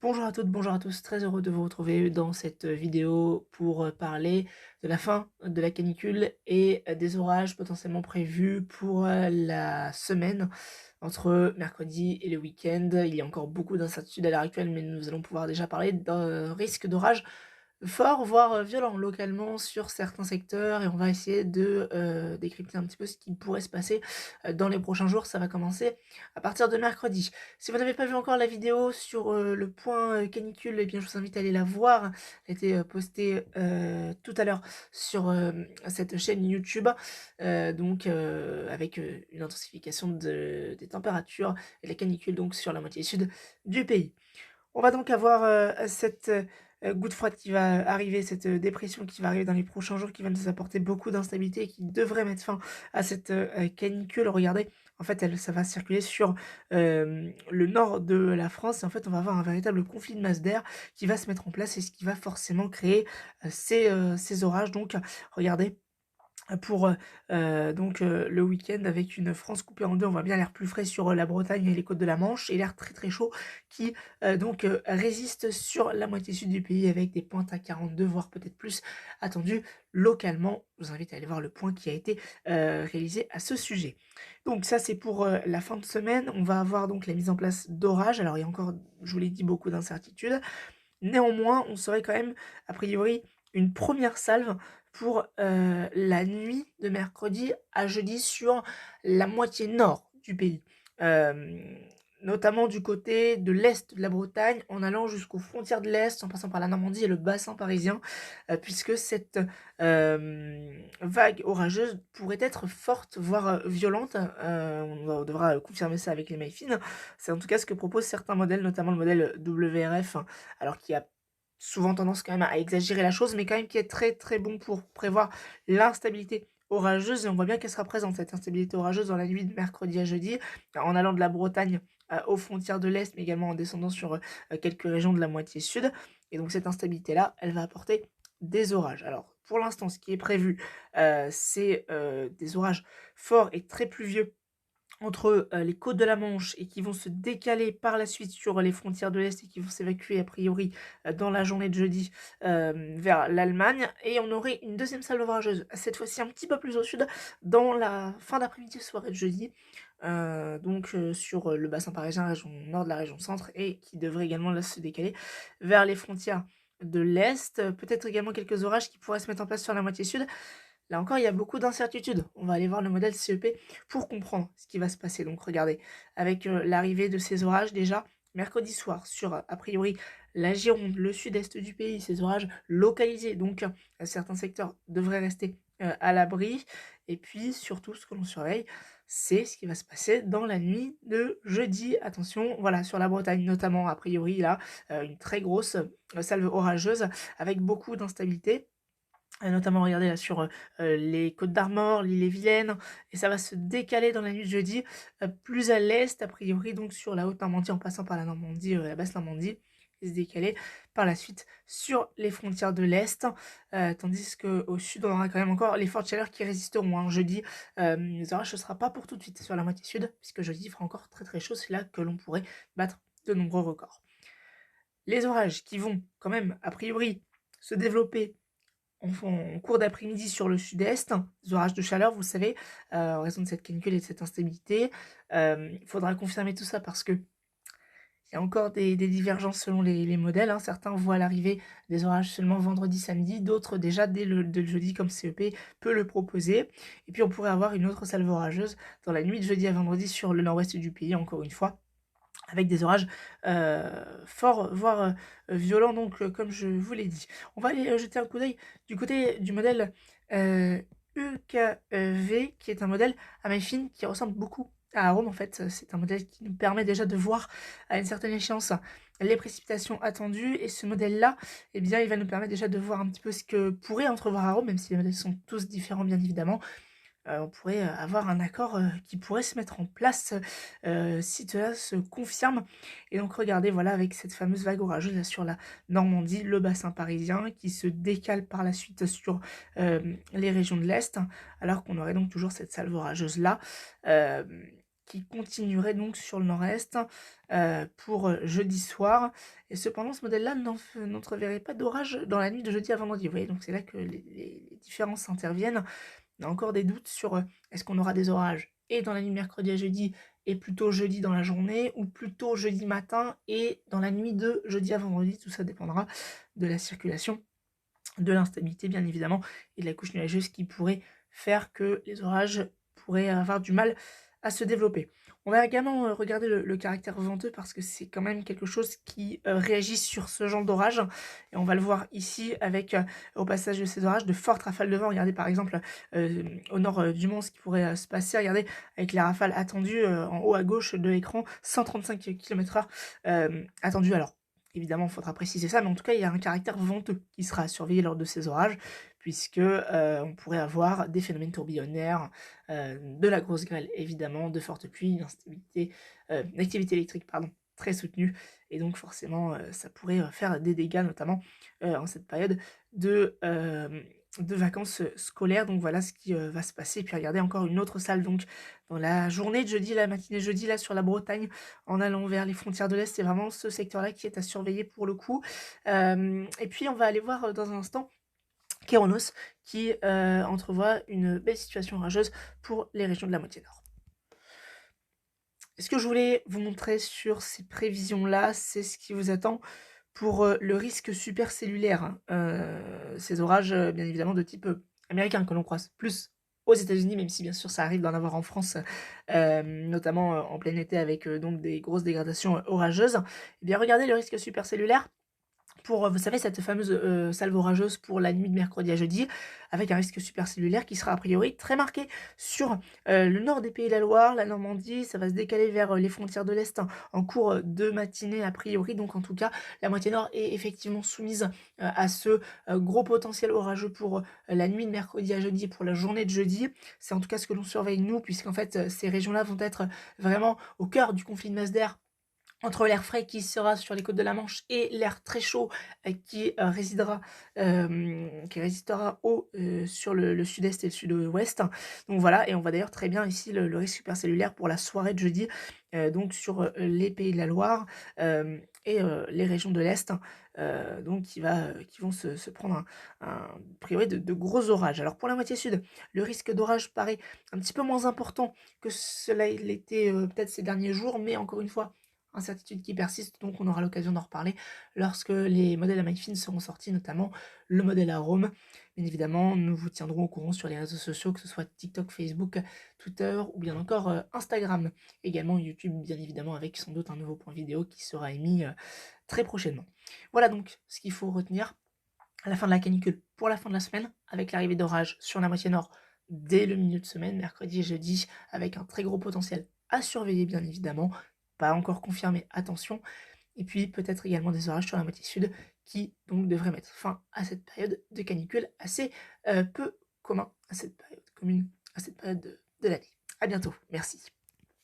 Bonjour à toutes, bonjour à tous, très heureux de vous retrouver dans cette vidéo pour parler de la fin de la canicule et des orages potentiellement prévus pour la semaine entre mercredi et le week-end. Il y a encore beaucoup d'incertitudes à l'heure actuelle, mais nous allons pouvoir déjà parler d'un risque d'orage fort, voire violent localement sur certains secteurs et on va essayer de décrypter un petit peu ce qui pourrait se passer dans les prochains jours. Ça va commencer à partir de mercredi. Si vous n'avez pas vu encore la vidéo sur le point canicule, eh bien, je vous invite à aller la voir. Elle a été postée tout à l'heure sur cette chaîne YouTube, avec une intensification des températures et la canicule donc sur la moitié sud du pays. On va donc avoir cette goutte froide qui va arriver, cette dépression qui va arriver dans les prochains jours, qui va nous apporter beaucoup d'instabilité et qui devrait mettre fin à cette canicule. Regardez, en fait, ça va circuler sur le nord de la France et en fait, on va avoir un véritable conflit de masse d'air qui va se mettre en place et ce qui va forcément créer ces orages. Donc, regardez, pour le week-end avec une France coupée en 2, on voit bien l'air plus frais sur la Bretagne et les côtes de la Manche et l'air très, très chaud qui résiste sur la moitié sud du pays avec des pointes à 42 voire peut-être plus attendues localement. Je vous invite à aller voir le point qui a été réalisé à ce sujet. Donc ça, c'est pour la fin de semaine. On va avoir donc la mise en place d'orages. Alors il y a encore, je vous l'ai dit, beaucoup d'incertitudes. Néanmoins, on serait quand même, a priori, une première salve pour la nuit de mercredi à jeudi sur la moitié nord du pays. Hem, Notamment du côté de l'est de la Bretagne, en allant jusqu'aux frontières de l'est, en passant par la Normandie et le bassin parisien, puisque cette vague orageuse pourrait être forte, voire violente. On devra confirmer ça avec les mailles fines. C'est en tout cas ce que proposent certains modèles, notamment le modèle WRF, alors qui a souvent tendance quand même à exagérer la chose, mais quand même qui est très, très bon pour prévoir l'instabilité orageuse et on voit bien qu'elle sera présente, cette instabilité orageuse, dans la nuit de mercredi à jeudi, en allant de la Bretagne, aux frontières de l'Est, mais également en descendant sur, quelques régions de la moitié sud et donc cette instabilité-là, elle va apporter des orages. Alors pour l'instant, ce qui est prévu, c'est, des orages forts et très pluvieux entre, les côtes de la Manche et qui vont se décaler par la suite sur les frontières de l'Est et qui vont s'évacuer a priori, dans la journée de jeudi, vers l'Allemagne et on aurait une deuxième salve orageuse, cette fois-ci un petit peu plus au sud, dans la fin d'après-midi, soirée de jeudi, sur, le bassin parisien, région nord de la région centre et qui devrait également là se décaler vers les frontières de l'Est. Peut-être également quelques orages qui pourraient se mettre en place sur la moitié sud. Là encore, il y a beaucoup d'incertitudes. On va aller voir le modèle CEP pour comprendre ce qui va se passer. Donc regardez, avec l'arrivée de ces orages déjà, mercredi soir, sur a priori la Gironde, le sud-est du pays, ces orages localisés, donc certains secteurs devraient rester à l'abri. Et puis surtout, ce que l'on surveille, c'est ce qui va se passer dans la nuit de jeudi. Attention, voilà, sur la Bretagne notamment, a priori, là, une très grosse salve orageuse avec beaucoup d'instabilité. Notamment regardez là sur, les Côtes d'Armor, l'Ille-et-Vilaine et ça va se décaler dans la nuit de jeudi, plus à l'est a priori donc sur la Haute-Normandie en passant par la Normandie, la basse Normandie et se décaler par la suite sur les frontières de l'est, tandis qu'au sud on aura quand même encore les fortes chaleurs qui résisteront, hein. Jeudi, les orages ce sera pas pour tout de suite sur la moitié sud puisque jeudi il fera encore très, très chaud, c'est là que l'on pourrait battre de nombreux records. Les orages qui vont quand même a priori se développer en cours d'après-midi sur le sud-est, des orages de chaleur, vous savez, en raison de cette canicule et de cette instabilité. Il faudra confirmer tout ça parce qu'il y a encore des divergences selon les modèles, hein. Certains voient l'arrivée des orages seulement vendredi, samedi, d'autres déjà dès le jeudi comme CEP peut le proposer. Et puis on pourrait avoir une autre salve orageuse dans la nuit de jeudi à vendredi sur le nord-ouest du pays, encore une fois avec des orages, forts, voire, violents donc comme je vous l'ai dit. On va aller, jeter un coup d'œil du côté du modèle, UKV qui est un modèle à maille fine qui ressemble beaucoup à Arome en fait. C'est un modèle qui nous permet déjà de voir à une certaine échéance les précipitations attendues et ce modèle-là, eh bien, il va nous permettre déjà de voir un petit peu ce que pourrait entrevoir Arome, même si les modèles sont tous différents bien évidemment. On pourrait, avoir un accord, qui pourrait se mettre en place, si cela se confirme et donc regardez, voilà, avec cette fameuse vague orageuse là sur la Normandie, le bassin parisien qui se décale par la suite sur, les régions de l'Est, alors qu'on aurait donc toujours cette salve orageuse là, qui continuerait donc sur le nord-est pour jeudi soir. Et cependant, ce modèle-là n'entreverrait pas d'orage dans la nuit de jeudi à vendredi. Vous voyez, donc c'est là que les différences interviennent. On a encore des doutes sur est-ce qu'on aura des orages et dans la nuit de mercredi à jeudi et plutôt jeudi dans la journée ou plutôt jeudi matin et dans la nuit de jeudi à vendredi. Tout ça dépendra de la circulation, de l'instabilité bien évidemment et de la couche nuageuse qui pourrait faire que les orages pourraient avoir du mal à se développer. On va également regarder le caractère venteux parce que c'est quand même quelque chose qui réagit sur ce genre d'orage et on va le voir ici avec au passage de ces orages de fortes rafales de vent. Regardez par exemple au nord du Mans ce qui pourrait se passer, regardez avec les rafales attendues en haut à gauche de l'écran, 135 km/h attendues. Alors évidemment, il faudra préciser ça, mais en tout cas, il y a un caractère venteux qui sera surveillé lors de ces orages, puisque on pourrait avoir des phénomènes tourbillonnaires, de la grosse grêle évidemment, de fortes pluies, une activité électrique pardon, très soutenue, et donc forcément, ça pourrait faire des dégâts, notamment en cette période de, de vacances scolaires. Donc voilà ce qui va se passer. Et puis regardez encore une autre salle, donc dans la journée de jeudi, la matinée de jeudi, là sur la Bretagne, en allant vers les frontières de l'Est, c'est vraiment ce secteur-là qui est à surveiller pour le coup. Et puis on va aller voir dans un instant Kéronos qui entrevoit une belle situation orageuse pour les régions de la moitié nord. Ce que je voulais vous montrer sur ces prévisions-là, c'est ce qui vous attend pour le risque supercellulaire, hein. Ces orages, bien évidemment, de type américain que l'on croise plus aux États-Unis, même si bien sûr ça arrive d'en avoir en France, notamment en plein été avec donc des grosses dégradations orageuses. Eh bien, regardez le risque supercellulaire pour, vous savez, cette fameuse salve orageuse pour la nuit de mercredi à jeudi, avec un risque supercellulaire qui sera a priori très marqué sur le nord des Pays de la Loire, la Normandie. Ça va se décaler vers les frontières de l'Est en cours de matinée a priori. Donc en tout cas, la moitié nord est effectivement soumise à ce gros potentiel orageux pour la nuit de mercredi à jeudi, pour la journée de jeudi. C'est en tout cas ce que l'on surveille nous, puisqu'en fait ces régions-là vont être vraiment au cœur du conflit de masse d'air entre l'air frais qui sera sur les côtes de la Manche et l'air très chaud qui résistera sur le sud-est et le sud-ouest. Donc voilà, et on voit d'ailleurs très bien ici le risque supercellulaire pour la soirée de jeudi, donc sur les Pays de la Loire et les régions de l'Est, donc qui vont se prendre a priori de gros orages. Alors pour la moitié sud, le risque d'orage paraît un petit peu moins important que cela l'était peut-être ces derniers jours, mais encore une fois, incertitude qui persiste, donc on aura l'occasion d'en reparler lorsque les modèles à McFin seront sortis, notamment le modèle à Rome. Bien évidemment, nous vous tiendrons au courant sur les réseaux sociaux, que ce soit TikTok, Facebook, Twitter ou bien encore Instagram. Également YouTube, bien évidemment, avec sans doute un nouveau point vidéo qui sera émis très prochainement. Voilà donc ce qu'il faut retenir à la fin de la canicule pour la fin de la semaine, avec l'arrivée d'orage sur la moitié nord dès le milieu de semaine, mercredi et jeudi, avec un très gros potentiel à surveiller bien évidemment, pas encore confirmé, attention, et puis peut-être également des orages sur la moitié sud qui donc devraient mettre fin à cette période de canicule assez peu commun à cette période commune, à cette période de l'année. À bientôt, merci.